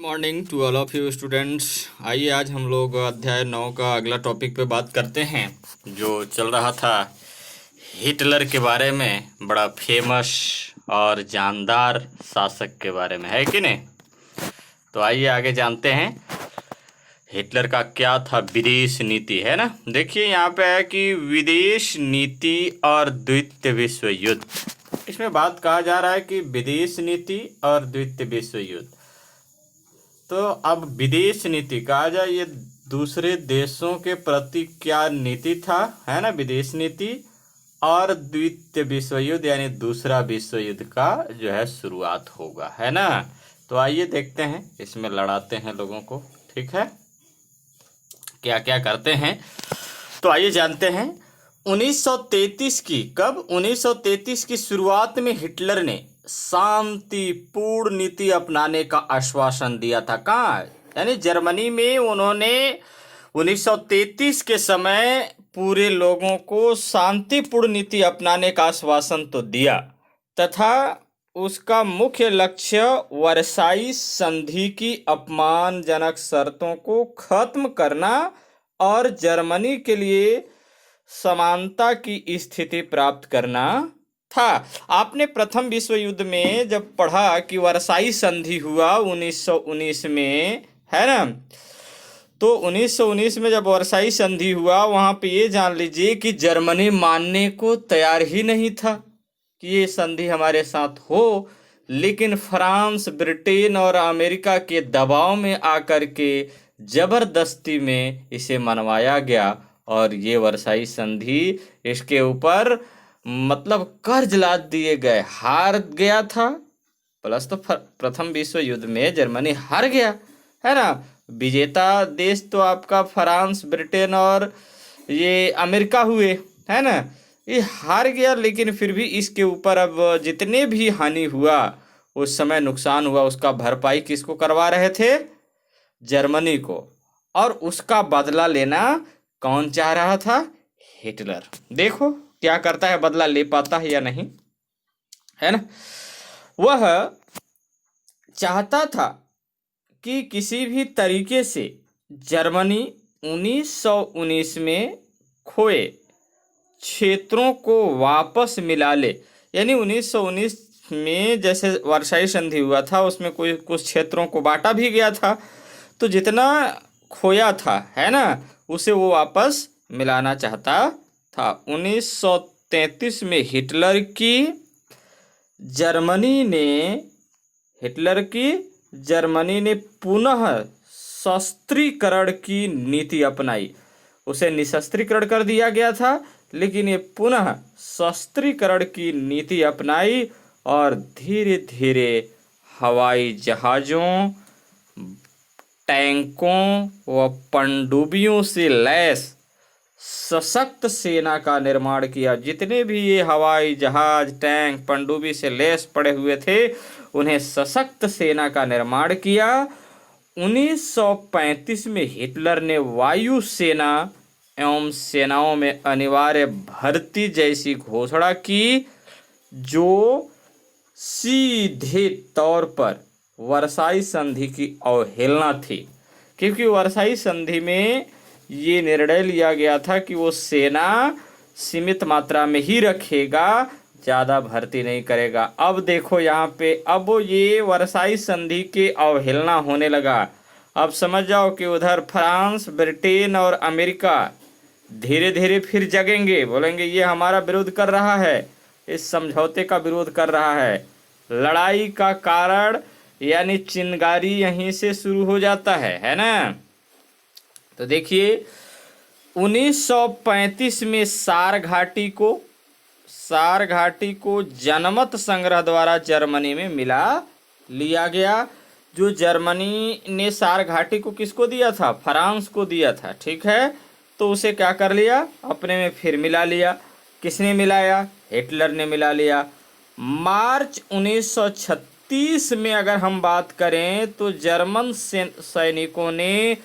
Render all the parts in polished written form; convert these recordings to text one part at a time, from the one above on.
Morning to all of you students. आइए आज हम लोग अध्याय 9 का अगला टॉपिक पे बात करते हैं। जो चल रहा था हिटलर के बारे में, बड़ा फेमस और जानदार शासक के बारे में, है कि नहीं। तो आइए आगे जानते हैं हिटलर का क्या था विदेश नीति, है ना। देखिए यहाँ पे है कि विदेश नीति और द्वितीय विश्व युद्ध, इसमें बात कहा जा रहा है कि विदेश नीति और द्वितीय विश्व युद्ध। तो अब विदेश नीति कहा जाए, ये दूसरे देशों के प्रति क्या नीति था, है ना, विदेश नीति। और द्वितीय विश्व युद्ध यानी दूसरा विश्व युद्ध का जो है शुरुआत होगा, है ना। तो आइए देखते हैं, इसमें लड़ाते हैं लोगों को, ठीक है, क्या क्या करते हैं। तो आइए जानते हैं 1933 की, कब 1933 की शुरुआत में हिटलर ने शांतिपूर्ण नीति अपनाने का आश्वासन दिया था। कहाँ, यानी जर्मनी में उन्होंने 1933 के समय पूरे लोगों को शांतिपूर्ण नीति अपनाने का आश्वासन तो दिया, तथा उसका मुख्य लक्ष्य वर्साई संधि की अपमानजनक शर्तों को खत्म करना और जर्मनी के लिए समानता की स्थिति प्राप्त करना था। आपने प्रथम विश्व युद्ध में जब पढ़ा कि वर्साई संधि हुआ 1919 में, है ना, तो 1919 में जब वर्साई संधि हुआ, वहां पे ये जान लीजिए कि जर्मनी मानने को तैयार ही नहीं था कि ये संधि हमारे साथ हो, लेकिन फ्रांस, ब्रिटेन और अमेरिका के दबाव में आकर के जबरदस्ती में इसे मनवाया गया और ये वर्साई संधि, इसके ऊपर मतलब कर्ज लाद दिए गए, हार गया था। प्लस तो प्रथम विश्व युद्ध में जर्मनी हार गया, है ना। विजेता देश तो आपका फ्रांस, ब्रिटेन और ये अमेरिका हुए, है ना। ये हार गया, लेकिन फिर भी इसके ऊपर अब जितने भी हानि हुआ, उस समय नुकसान हुआ, उसका भरपाई किसको करवा रहे थे? जर्मनी को। और उसका बदला लेना कौन चाह रहा था? हिटलर। देखो क्या करता है, बदला ले पाता है या नहीं, है ना। वह चाहता था कि किसी भी तरीके से जर्मनी 1919 में खोए क्षेत्रों को वापस मिला ले। यानी 1919 में जैसे वर्साई संधि हुआ था, उसमें कोई कुछ क्षेत्रों को बांटा भी गया था, तो जितना खोया था, है ना, उसे वो वापस मिलाना चाहता था। 1933 में हिटलर की जर्मनी ने पुनः शस्त्रीकरण की नीति अपनाई। उसे निशस्त्रीकरण कर दिया गया था, लेकिन ये पुनः शस्त्रीकरण की नीति अपनाई और धीरे धीरे हवाई जहाज़ों, टैंकों व पनडुब्बियों से लैस सशक्त सेना का निर्माण किया। जितने भी ये हवाई जहाज, टैंक, पनडुब्बी से लैस पड़े हुए थे, उन्हें सशक्त सेना का निर्माण किया। 1935 में हिटलर ने वायु सेना एवं सेनाओं में अनिवार्य भर्ती जैसी घोषणा की, जो सीधे तौर पर वर्साई संधि की अवहेलना थी, क्योंकि वर्साई संधि में ये निर्णय लिया गया था कि वो सेना सीमित मात्रा में ही रखेगा, ज़्यादा भर्ती नहीं करेगा। अब देखो यहाँ पे, अब ये वर्साई संधि के अवहेलना होने लगा। अब समझ जाओ कि उधर फ्रांस, ब्रिटेन और अमेरिका धीरे धीरे फिर जगेंगे, बोलेंगे ये हमारा विरोध कर रहा है, इस समझौते का विरोध कर रहा है। लड़ाई का कारण यानी चिंगारी यहीं से शुरू हो जाता है ना। तो देखिए 1935 में सार घाटी को जनमत संग्रह द्वारा जर्मनी में मिला लिया गया। जो जर्मनी ने सार घाटी को किसको दिया था? फ्रांस को दिया था, ठीक है। तो उसे क्या कर लिया? अपने में फिर मिला लिया। किसने मिलाया? हिटलर ने मिला लिया। मार्च 1936 में अगर हम बात करें तो जर्मन सैनिकों ने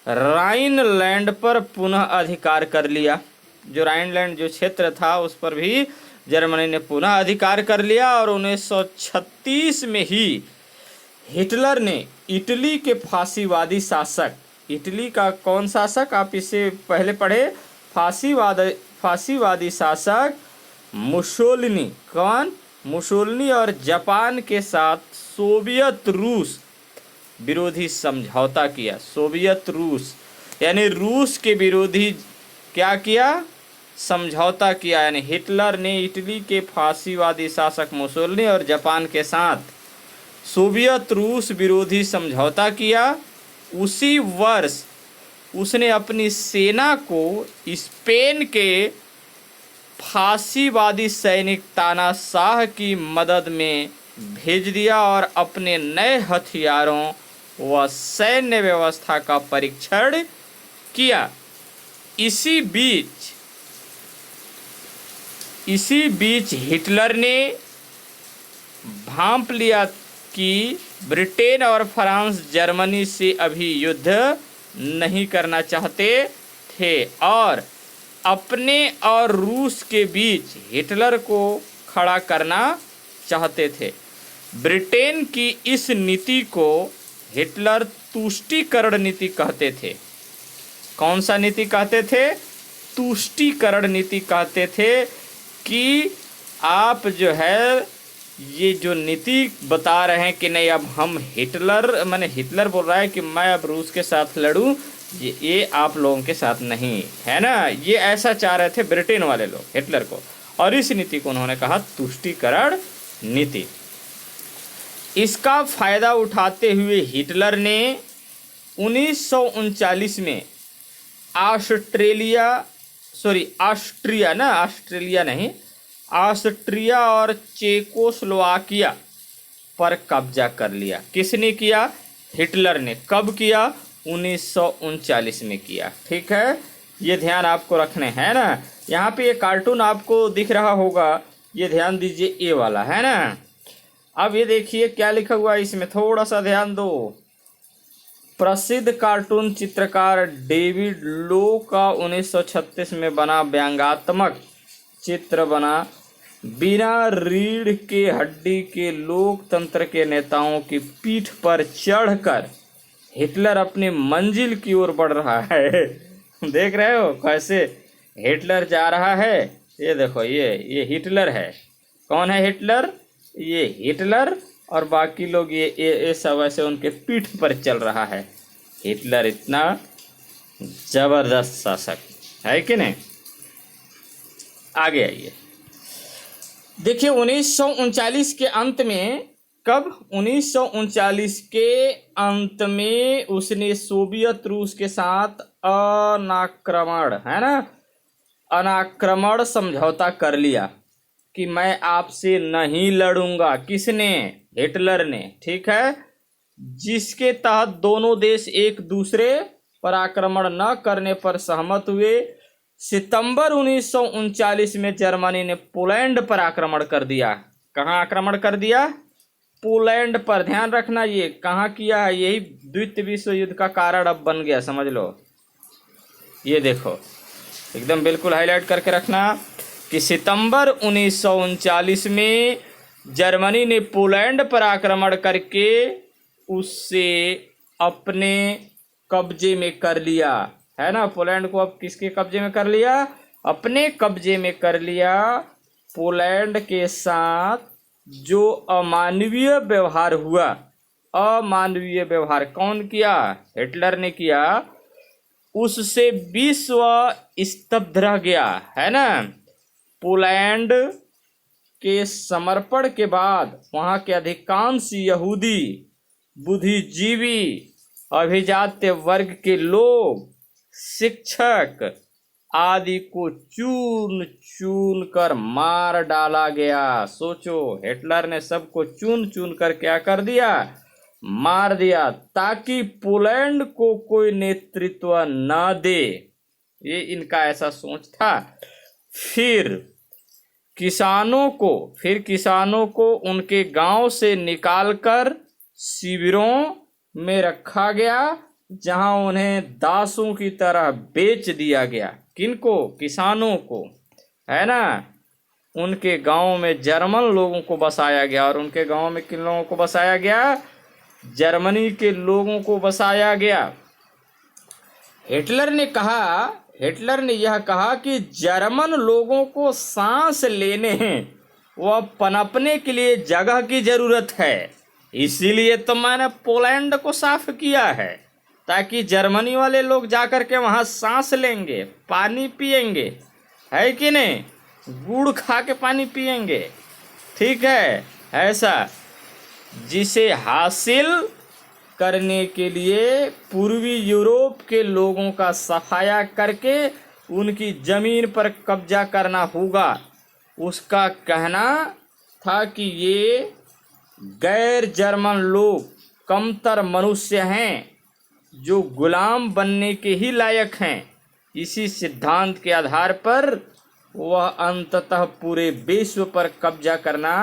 राइनलैंड पर पुनः अधिकार कर लिया। जो राइनलैंड जो क्षेत्र था, उस पर भी जर्मनी ने पुनः अधिकार कर लिया। और 1936 में ही हिटलर ने इटली के फांसीवादी शासक, इटली का कौन शासक, आप इसे पहले पढ़े, फांसीवादी शासक मुसोलिनी, कौन, मुसोलिनी और जापान के साथ सोवियत रूस विरोधी समझौता किया। सोवियत रूस यानी रूस के विरोधी क्या किया, समझौता किया। यानी हिटलर ने इटली के फांसीवादी शासक मुसोलिनी और जापान के साथ सोवियत रूस विरोधी समझौता किया। उसी वर्ष उसने अपनी सेना को स्पेन के फांसीवादी सैनिक तानाशाह की मदद में भेज दिया और अपने नए हथियारों व सैन्य व्यवस्था का परीक्षण किया। इसी बीच हिटलर ने भांप लिया कि ब्रिटेन और फ्रांस जर्मनी से अभी युद्ध नहीं करना चाहते थे और अपने और रूस के बीच हिटलर को खड़ा करना चाहते थे। ब्रिटेन की इस नीति को हिटलर तुष्टीकरण नीति कहते थे। कौन सा नीति कहते थे, तुष्टीकरण नीति कहते थे कि आप जो है ये जो नीति बता रहे हैं कि नहीं अब हम हिटलर बोल रहा है कि मैं अब रूस के साथ लड़ूं, ये आप लोगों के साथ नहीं है ना, ये ऐसा चाह रहे थे ब्रिटेन वाले लोग हिटलर को, और इस नीति को उन्होंने कहा तुष्टीकरण नीति। इसका फायदा उठाते हुए हिटलर ने 1939 में ऑस्ट्रिया और चेकोस्लोवाकिया पर कब्जा कर लिया। किसने किया, हिटलर ने। कब किया, 1939 में किया। ठीक है, ये ध्यान आपको रखने हैं ना। यहाँ पे ये कार्टून आपको दिख रहा होगा, ये ध्यान दीजिए, ये वाला है ना। अब ये देखिए क्या लिखा हुआ है इसमें, थोड़ा सा ध्यान दो। प्रसिद्ध कार्टून चित्रकार डेविड लो का 1936 में बना व्यंग्यात्मक चित्र बना बिना रीढ़ के हड्डी के लोकतंत्र के नेताओं की पीठ पर चढ़कर हिटलर अपनी मंजिल की ओर बढ़ रहा है। देख रहे हो कैसे हिटलर जा रहा है। ये देखो, ये हिटलर है। कौन है हिटलर, ये हिटलर, और बाकी लोग ये सब ऐसे उनके पीठ पर चल रहा है। हिटलर इतना जबरदस्त शासक है कि नहीं। आगे आइए, देखिए 1939 के अंत में, कब, 1939 के अंत में उसने सोवियत रूस के साथ अनाक्रमण समझौता कर लिया कि मैं आपसे नहीं लड़ूंगा। किसने, हिटलर ने। ठीक है, जिसके तहत दोनों देश एक दूसरे पर आक्रमण न करने पर सहमत हुए। सितंबर 1939 में जर्मनी ने पोलैंड पर आक्रमण कर दिया। कहाँ आक्रमण कर दिया, पोलैंड पर। ध्यान रखना, ये कहाँ किया है, यही द्वितीय विश्व युद्ध का कारण अब बन गया, समझ लो। ये देखो, एकदम बिल्कुल हाईलाइट करके रखना कि सितंबर 1939 में जर्मनी ने पोलैंड पर आक्रमण करके उससे अपने कब्जे में कर लिया, है ना। पोलैंड को अब किसके कब्जे में कर लिया, अपने कब्जे में कर लिया। पोलैंड के साथ जो अमानवीय व्यवहार हुआ, अमानवीय व्यवहार कौन किया, हिटलर ने किया, उससे विश्व स्तब्ध रह गया, है ना। पोलैंड के समर्पण के बाद वहाँ के अधिकांश यहूदी, बुद्धिजीवी, अभिजात्य वर्ग के लोग, शिक्षक आदि को चून चून कर मार डाला गया। सोचो, हिटलर ने सबको चून चून कर क्या कर दिया, मार दिया, ताकि पोलैंड को कोई नेतृत्व न दे। ये इनका ऐसा सोच था। फिर किसानों को उनके गांव से निकालकर शिविरों में रखा गया, जहां उन्हें दासों की तरह बेच दिया गया। किनको, किसानों को, है ना। उनके गांव में जर्मन लोगों को बसाया गया, और उनके गांव में किन लोगों को बसाया गया, जर्मनी के लोगों को बसाया गया। हिटलर ने यह कहा कि जर्मन लोगों को सांस लेने व पनपने के लिए जगह की जरूरत है, इसीलिए तो मैंने पोलैंड को साफ किया है, ताकि जर्मनी वाले लोग जाकर के वहां सांस लेंगे, पानी पिएंगे, है कि नहीं, गुड़ खा के पानी पिएंगे। ठीक है, ऐसा जिसे हासिल करने के लिए पूर्वी यूरोप के लोगों का सफाया करके उनकी जमीन पर कब्जा करना होगा। उसका कहना था कि ये गैर जर्मन लोग कमतर मनुष्य हैं जो गुलाम बनने के ही लायक हैं। इसी सिद्धांत के आधार पर वह अंततः पूरे विश्व पर कब्जा करना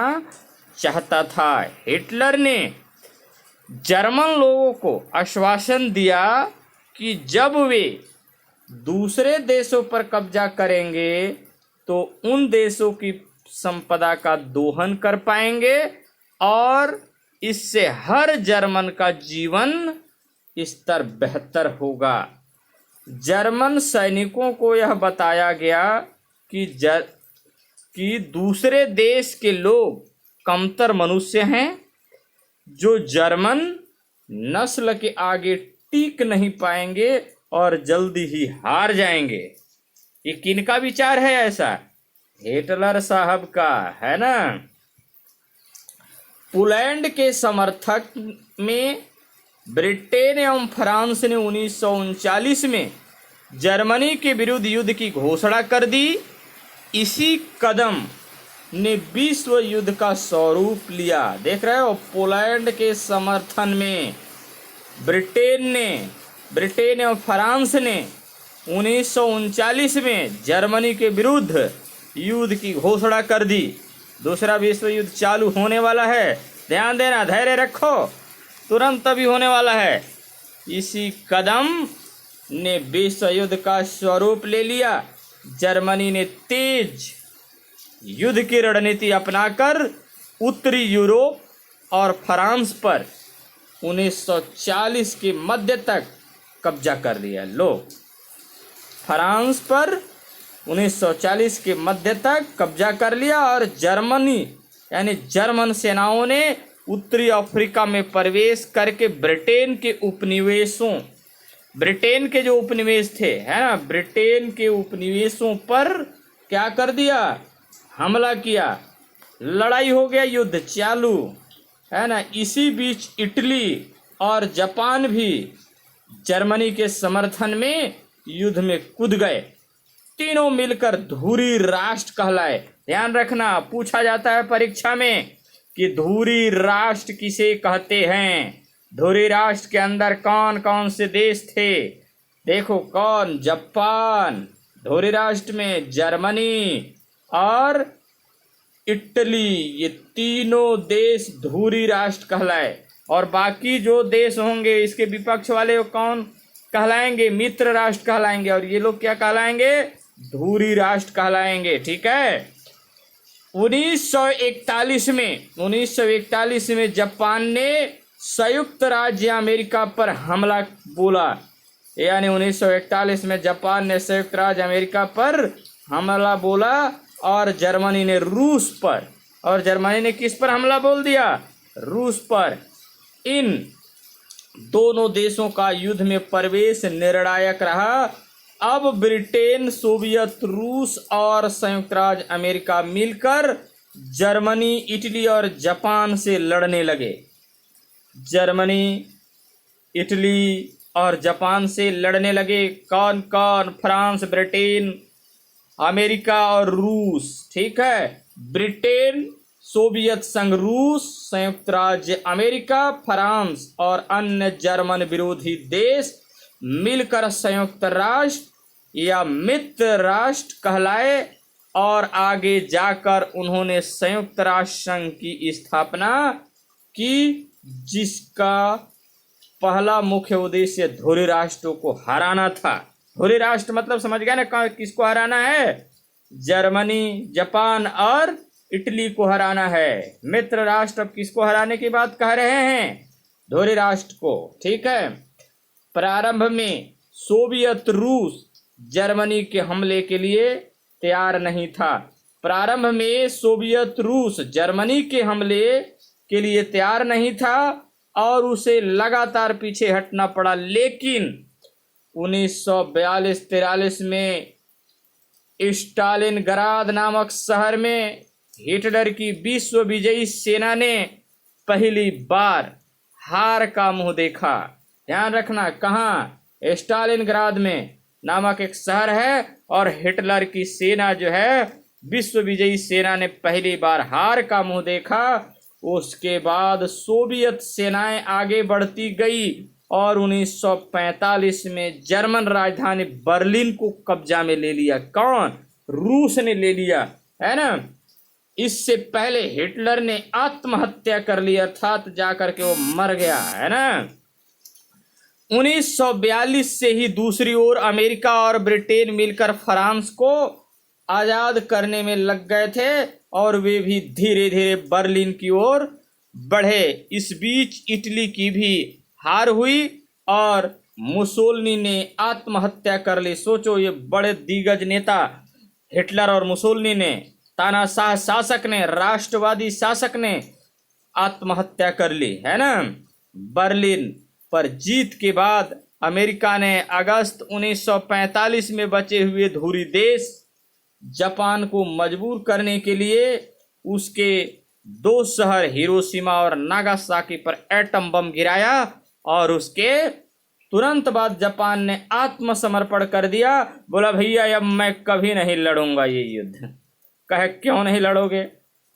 चाहता था। हिटलर ने जर्मन लोगों को आश्वासन दिया कि जब वे दूसरे देशों पर कब्जा करेंगे तो उन देशों की संपदा का दोहन कर पाएंगे और इससे हर जर्मन का जीवन स्तर बेहतर होगा। जर्मन सैनिकों को यह बताया गया कि दूसरे देश के लोग कमतर मनुष्य हैं जो जर्मन नस्ल के आगे टिक नहीं पाएंगे और जल्दी ही हार जाएंगे। ये किनका विचार है ऐसा? हिटलर साहब का, है ना। पोलैंड के समर्थक में ब्रिटेन एवं फ्रांस ने 1939 में जर्मनी के विरुद्ध युद्ध की घोषणा कर दी। इसी कदम ने विश्व युद्ध का स्वरूप लिया। देख रहे हो, पोलैंड के समर्थन में ब्रिटेन एवं फ्रांस ने 1939 में जर्मनी के विरुद्ध युद्ध की घोषणा कर दी। दूसरा विश्व युद्ध चालू होने वाला है, ध्यान देना, धैर्य रखो, तुरंत अभी होने वाला है। इसी कदम ने विश्व युद्ध का स्वरूप ले लिया। जर्मनी ने तेज युद्ध की रणनीति अपनाकर उत्तरी यूरोप और फ्रांस पर 1940 के मध्य तक कब्जा कर लिया। लो, फ्रांस पर 1940 के मध्य तक कब्जा कर लिया और जर्मनी यानी जर्मन सेनाओं ने उत्तरी अफ्रीका में प्रवेश करके ब्रिटेन के जो उपनिवेश थे, है ना, ब्रिटेन के उपनिवेशों पर क्या कर दिया? हमला किया, लड़ाई हो गया, युद्ध चालू, है ना। इसी बीच इटली और जापान भी जर्मनी के समर्थन में युद्ध में कूद गए। तीनों मिलकर धुरी राष्ट्र कहलाए। ध्यान रखना, पूछा जाता है परीक्षा में कि धुरी राष्ट्र किसे कहते हैं। धुरी राष्ट्र के अंदर कौन कौन से देश थे? देखो, कौन? जापान, धुरी राष्ट्र में जर्मनी और इटली, ये तीनों देश धुरी राष्ट्र कहलाए। और बाकी जो देश होंगे इसके विपक्ष वाले कौन कहलाएंगे? मित्र राष्ट्र कहलाएंगे। और ये लोग क्या कहलाएंगे? धुरी राष्ट्र कहलाएंगे। ठीक है। 1941 में जापान ने संयुक्त राज्य अमेरिका पर हमला बोला। यानी 1941 में जापान ने संयुक्त राज्य अमेरिका पर हमला बोला और जर्मनी ने रूस पर। और जर्मनी ने किस पर हमला बोल दिया? रूस पर। इन दोनों देशों का युद्ध में प्रवेश निर्णायक रहा। अब ब्रिटेन, सोवियत रूस और संयुक्त राज्य अमेरिका मिलकर जर्मनी, इटली और जापान से लड़ने लगे। जर्मनी, इटली और जापान से लड़ने लगे। कौन कौन? फ्रांस, ब्रिटेन, अमेरिका और रूस। ठीक है। ब्रिटेन, सोवियत संघ रूस, संयुक्त राज्य अमेरिका, फ्रांस और अन्य जर्मन विरोधी देश मिलकर संयुक्त राष्ट्र या मित्र राष्ट्र कहलाए और आगे जाकर उन्होंने संयुक्त राष्ट्र संघ की स्थापना की, जिसका पहला मुख्य उद्देश्य धुरी राष्ट्रों को हराना था। धुरी राष्ट्र मतलब समझ गए ना, किसको हराना है? जर्मनी, जापान और इटली को हराना है। मित्र राष्ट्र अब किसको हराने की बात कह रहे हैं? धुरी राष्ट्र को, ठीक है। प्रारंभ में सोवियत रूस जर्मनी के हमले के लिए तैयार नहीं था। प्रारंभ में सोवियत रूस जर्मनी के हमले के लिए तैयार नहीं था और उसे लगातार पीछे हटना पड़ा, लेकिन 1942-43 में स्टालिनग्राद नामक शहर में हिटलर की विश्व विजयी सेना ने पहली बार हार का मुंह देखा। ध्यान रखना, कहाँ? स्टालिनग्राद में नामक एक शहर है और हिटलर की सेना जो है, विश्व विजयी सेना ने पहली बार हार का मुंह देखा। उसके बाद सोवियत सेनाएं आगे बढ़ती गई और 1945 में जर्मन राजधानी बर्लिन को कब्जा में ले लिया। कौन? रूस ने ले लिया, है ना। इससे पहले हिटलर ने आत्महत्या कर ली, अर्थात जाकर के वो मर गया, है ना। 1942 से ही दूसरी ओर अमेरिका और ब्रिटेन मिलकर फ्रांस को आजाद करने में लग गए थे और वे भी धीरे धीरे बर्लिन की ओर बढ़े। इस बीच इटली की भी हार हुई और मुसोलिनी ने आत्महत्या कर ली। सोचो, ये बड़े दिग्गज नेता हिटलर और मुसोलिनी ने, तानाशाह शासक ने, राष्ट्रवादी शासक ने आत्महत्या कर ली, है ना। बर्लिन पर जीत के बाद अमेरिका ने अगस्त 1945 में बचे हुए धुरी देश जापान को मजबूर करने के लिए उसके 2 शहर हिरोशिमा और नागासाकी पर एटम बम गिराया और उसके तुरंत बाद जापान ने आत्मसमर्पण कर दिया। बोला, भैया अब मैं कभी नहीं लड़ूंगा ये युद्ध। कहे, क्यों नहीं लड़ोगे?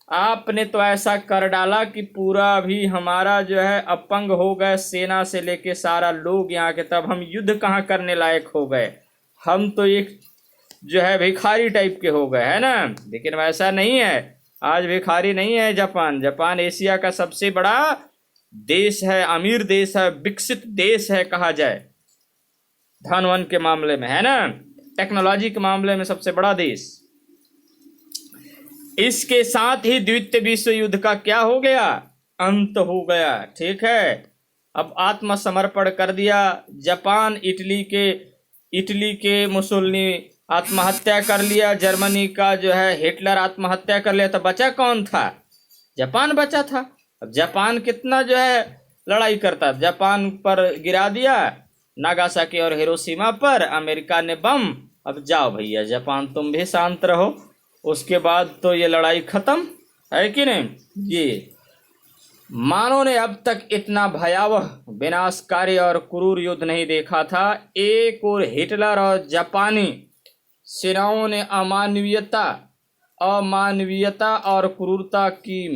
आपने तो ऐसा कर डाला कि पूरा भी हमारा जो है अपंग हो गए, सेना से लेके सारा लोग यहाँ के, तब हम युद्ध कहाँ करने लायक हो गए। हम तो एक जो है भिखारी टाइप के हो गए, है ना। लेकिन वैसा नहीं है, आज भिखारी नहीं है जापान। जापान एशिया का सबसे बड़ा देश है, अमीर देश है, विकसित देश है कहा जाए, धन वन के मामले में, है ना, टेक्नोलॉजी के मामले में सबसे बड़ा देश। इसके साथ ही द्वितीय विश्व युद्ध का क्या हो गया? अंत हो गया, ठीक है। अब आत्मसमर्पण कर दिया जापान। इटली के मुसोलिनी आत्महत्या कर लिया, जर्मनी का जो है हिटलर आत्महत्या कर लिया, तो बचा कौन था? जापान बचा था। अब जापान कितना जो है लड़ाई करता, जापान पर गिरा दिया, नागासाकी और हिरोशिमा पर अमेरिका ने बम। अब जाओ भैया जापान, तुम भी शांत रहो। उसके बाद तो ये लड़ाई खत्म, है कि नहीं। ये मानव ने अब तक इतना भयावह, विनाशकारी और क्रूर युद्ध नहीं देखा था। एक और हिटलर और जापानी सेनाओं ने अमानवीयता और क्रूरता की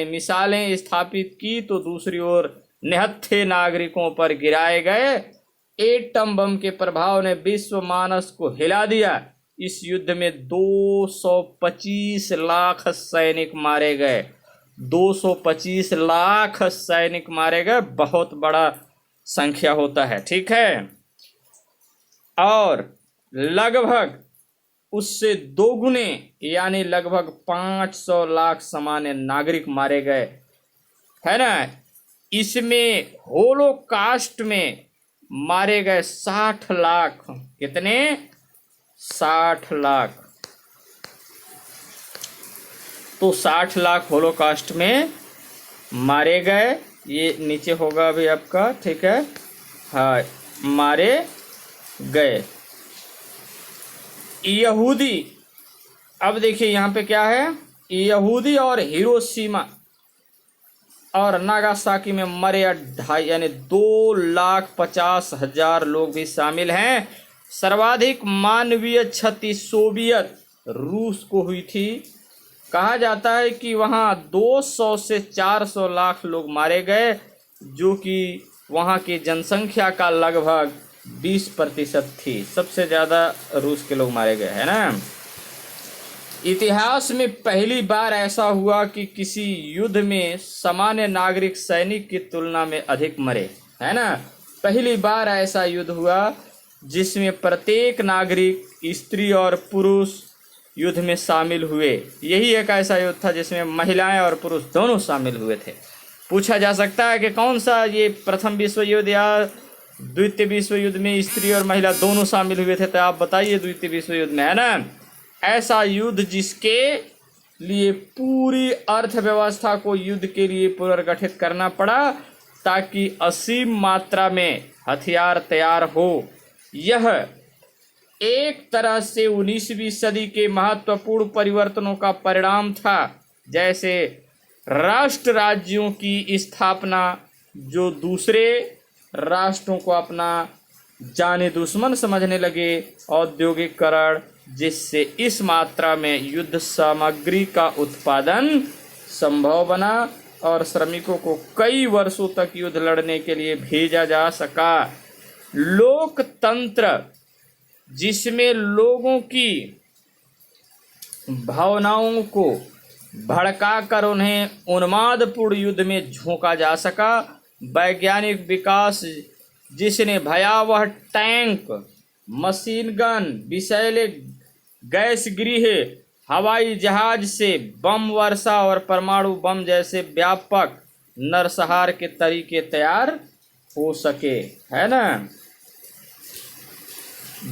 मिसालें स्थापित की, तो दूसरी ओर निहत्थे नागरिकों पर गिराए गए एटम बम के प्रभाव ने विश्व मानस को हिला दिया। इस युद्ध में 225 लाख सैनिक मारे गए। 225 लाख सैनिक मारे गए, बहुत बड़ा संख्या होता है, ठीक है। और लगभग उससे 2 गुने यानी लगभग 500 लाख सामान्य नागरिक मारे गए, है ना। इसमें होलोकास्ट में मारे गए 60 लाख। कितने? 60 लाख। तो 60 लाख होलोकास्ट में मारे गए। ये नीचे होगा अभी आपका, ठीक है, हाँ, मारे गए यहूदी। अब देखिए यहाँ पे क्या है, यहूदी और हिरोशिमा और नागासाकी में मरे 2.5 यानी 2,50,000 लोग भी शामिल हैं। सर्वाधिक मानवीय क्षति सोवियत रूस को हुई थी। कहा जाता है कि वहाँ 200 से 400 लाख लोग मारे गए, जो कि वहाँ की जनसंख्या का लगभग 20% थी। सबसे ज़्यादा रूस के लोग मारे गए, है ना। इतिहास में पहली बार ऐसा हुआ कि किसी युद्ध में सामान्य नागरिक सैनिक की तुलना में अधिक मरे, है ना। पहली बार ऐसा युद्ध हुआ जिसमें प्रत्येक नागरिक, स्त्री और पुरुष युद्ध में शामिल हुए। यही एक ऐसा युद्ध था जिसमें महिलाएं और पुरुष दोनों शामिल हुए थे। पूछा जा सकता है कि कौन सा ये प्रथम विश्व युद्ध या द्वितीय विश्व युद्ध में स्त्री और महिला दोनों शामिल हुए थे, तो आप बताइए द्वितीय विश्व युद्ध में, है ना। ऐसा युद्ध जिसके लिए पूरी अर्थव्यवस्था को युद्ध के लिए पुनर्गठित करना पड़ा ताकि असीम मात्रा में हथियार तैयार हो। यह एक तरह से 19वीं सदी के महत्वपूर्ण परिवर्तनों का परिणाम था, जैसे राष्ट्र राज्यों की स्थापना जो दूसरे राष्ट्रों को अपना जाने दुश्मन समझने लगे, औद्योगिकरण जिससे इस मात्रा में युद्ध सामग्री का उत्पादन संभव बना और श्रमिकों को कई वर्षों तक युद्ध लड़ने के लिए भेजा जा सका। लोकतंत्र जिसमें लोगों की भावनाओं को भड़काकर उन्हें उन्मादपूर्ण युद्ध में झोंका जा सका। वैज्ञानिक विकास जिसने भयावह टैंक, मशीन गन, विषैले गैस गृह, हवाई जहाज से बम वर्षा और परमाणु बम जैसे व्यापक नरसंहार के तरीके तैयार हो सके, है ना।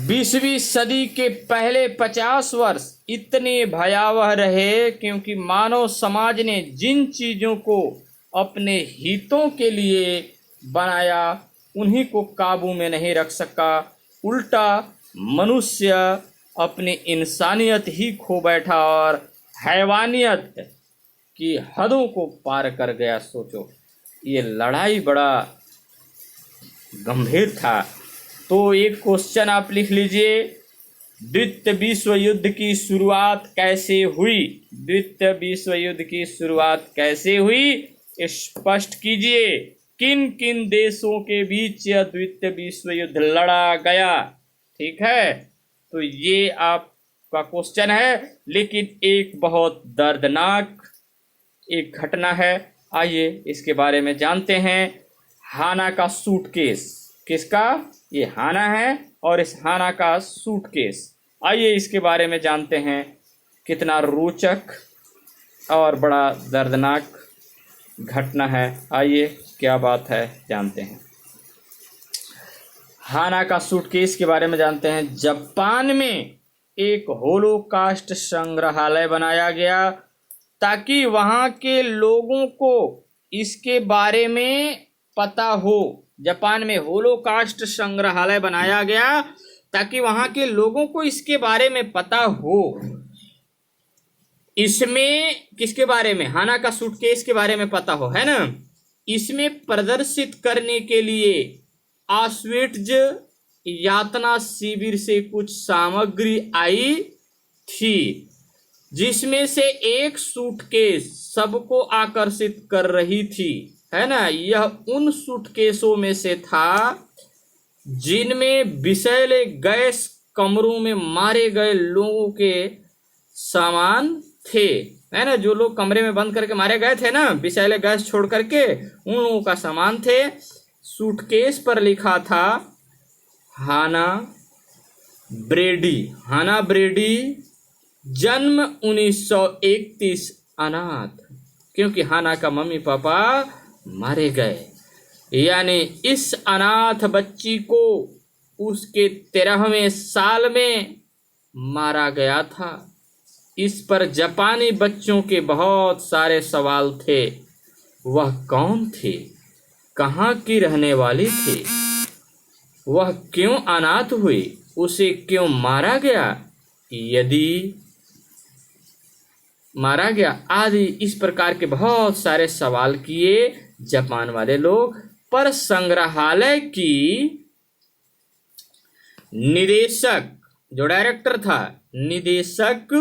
20वीं सदी के पहले 50 वर्ष इतने भयावह रहे क्योंकि मानव समाज ने जिन चीज़ों को अपने हितों के लिए बनाया उन्हीं को काबू में नहीं रख सका। उल्टा मनुष्य अपनी इंसानियत ही खो बैठा और हैवानियत की हदों को पार कर गया। सोचो, ये लड़ाई बड़ा गंभीर था। तो एक क्वेश्चन आप लिख लीजिए, द्वितीय विश्व युद्ध की शुरुआत कैसे हुई? द्वितीय विश्व युद्ध की शुरुआत कैसे हुई स्पष्ट कीजिए। किन किन देशों के बीच यह द्वितीय विश्व युद्ध लड़ा गया? ठीक है, तो ये आपका क्वेश्चन है, लेकिन एक बहुत दर्दनाक एक घटना है। आइए इसके बारे में जानते हैं। हाना का सूटकेस, किसका? ये हाना है और इस हाना का सूटकेस। आइए इसके बारे में जानते हैं। कितना रोचक और बड़ा दर्दनाक घटना है। आइए क्या बात है जानते हैं। हाना का सूटकेस के बारे में जानते हैं। जापान में एक होलोकास्ट संग्रहालय बनाया गया ताकि वहाँ के लोगों को इसके बारे में पता हो। जापान में होलोकास्ट संग्रहालय बनाया गया ताकि वहाँ के लोगों को इसके बारे में पता हो। इसमें किसके बारे में? हाना का सूटकेस के बारे में पता हो, है ना। इसमें प्रदर्शित करने के लिए ऑश्विट्ज यातना शिविर से कुछ सामग्री आई थी, जिसमें से एक सूटकेस सबको आकर्षित कर रही थी, है ना। यह उन सूटकेसों में से था जिनमें विषैले गैस कमरों में मारे गए लोगों के सामान थे, है ना। जो लोग कमरे में बंद करके मारे गए थे ना, विषैले गैस छोड़ करके, उन लोगों का सामान थे। सूटकेस पर लिखा था हाना ब्रेडी। हाना ब्रेडी, जन्म 1931, अनाथ, क्योंकि हाना का मम्मी पापा मारे गए। यानी इस अनाथ बच्ची को उसके 13वें साल में मारा गया था। इस पर जापानी बच्चों के बहुत सारे सवाल थे। वह कौन थी? कहाँ की रहने वाली थी? वह क्यों अनाथ हुई? उसे क्यों मारा गया? यदि मारा गया आदि इस प्रकार के बहुत सारे सवाल किए जापान वाले लोग। पर संग्रहालय की निदेशक, जो डायरेक्टर था, निदेशक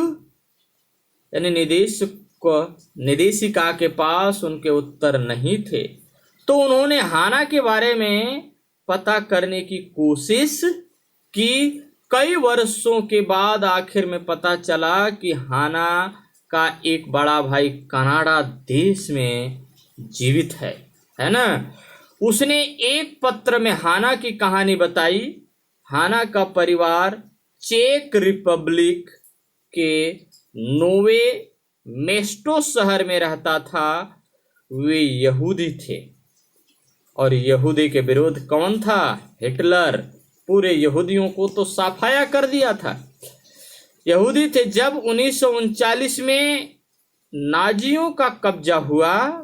यानी निदेशिका के पास उनके उत्तर नहीं थे। तो उन्होंने हाना के बारे में पता करने की कोशिश की। कई वर्षों के बाद आखिर में पता चला कि हाना का एक बड़ा भाई कनाडा देश में जीवित है ना। उसने एक पत्र में हाना की कहानी बताई। हाना का परिवार चेक रिपब्लिक के नोवे मेस्टो शहर में रहता था। वे यहूदी थे। और यहूदी के विरोध कौन था? हिटलर। पूरे यहूदियों को तो साफाया कर दिया था। यहूदी थे। जब 1939 में नाजियों का कब्जा हुआ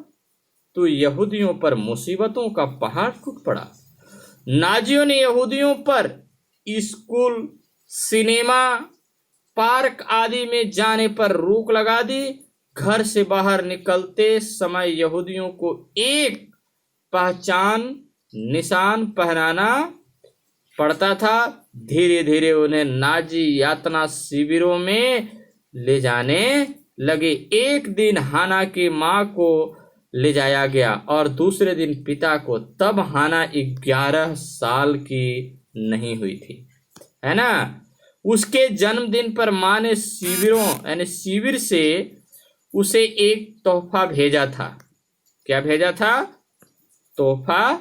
तो यहूदियों पर मुसीबतों का पहाड़ टूट पड़ा। नाजियों ने यहूदियों पर स्कूल, सिनेमा, पार्क आदि में जाने पर रोक लगा दी। घर से बाहर निकलते समय यहूदियों को एक पहचान निशान पहनाना पड़ता था। धीरे धीरे उन्हें नाजी यातना शिविरों में ले जाने लगे। एक दिन हाना की मां को ले जाया गया और दूसरे दिन पिता को। तब हाना 11 साल की नहीं हुई थी, है ना। उसके जन्मदिन पर मां ने शिविरों यानी शिविर से उसे एक तोहफा भेजा था। क्या भेजा था? तोहफा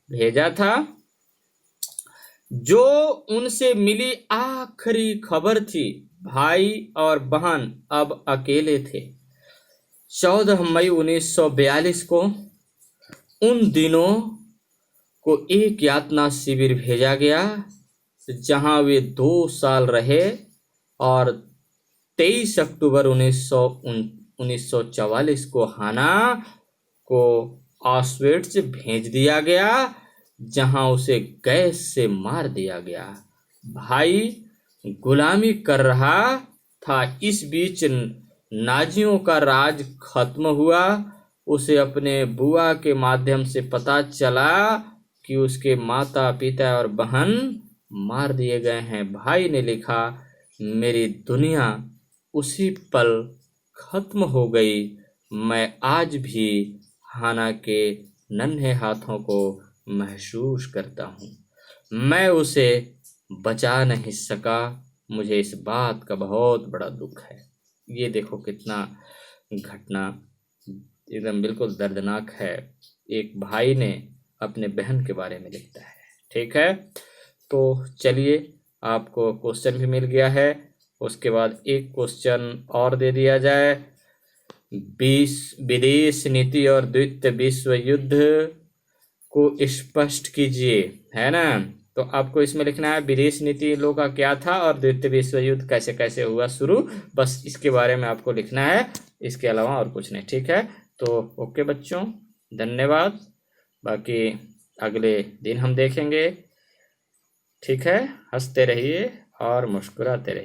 भेजा था, जो उनसे मिली आखिरी खबर थी। भाई और बहन अब अकेले थे। 14 मई 1942 को उन दिनों को एक यातना शिविर भेजा गया, जहां वे 2 साल रहे। और 23 अक्टूबर 1944 को हाना को ऑस्वेट्स भेज दिया गया, जहां उसे गैस से मार दिया गया। भाई गुलामी कर रहा था। इस बीच नाजियों का राज खत्म हुआ। उसे अपने बुआ के माध्यम से पता चला कि उसके माता पिता और बहन मार दिए गए हैं। भाई ने लिखा, मेरी दुनिया उसी पल खत्म हो गई। मैं आज भी हाना के नन्हे हाथों को महसूस करता हूँ। मैं उसे बचा नहीं सका। मुझे इस बात का बहुत बड़ा दुख है। ये देखो कितना घटना एकदम बिल्कुल दर्दनाक है। एक भाई ने अपने बहन के बारे में लिखता है। ठीक है, तो चलिए, आपको क्वेश्चन भी मिल गया है। उसके बाद एक क्वेश्चन और दे दिया जाए। विदेश नीति और द्वितीय विश्व युद्ध को स्पष्ट कीजिए, है ना। तो आपको इसमें लिखना है विदेश नीति इन लोगों का क्या था और द्वितीय विश्व युद्ध कैसे कैसे हुआ शुरू। बस इसके बारे में आपको लिखना है, इसके अलावा और कुछ नहीं। ठीक है, तो ओके बच्चों, धन्यवाद। बाकी अगले दिन हम देखेंगे। ठीक है, हंसते रहिए और मुस्कुराते रहिए।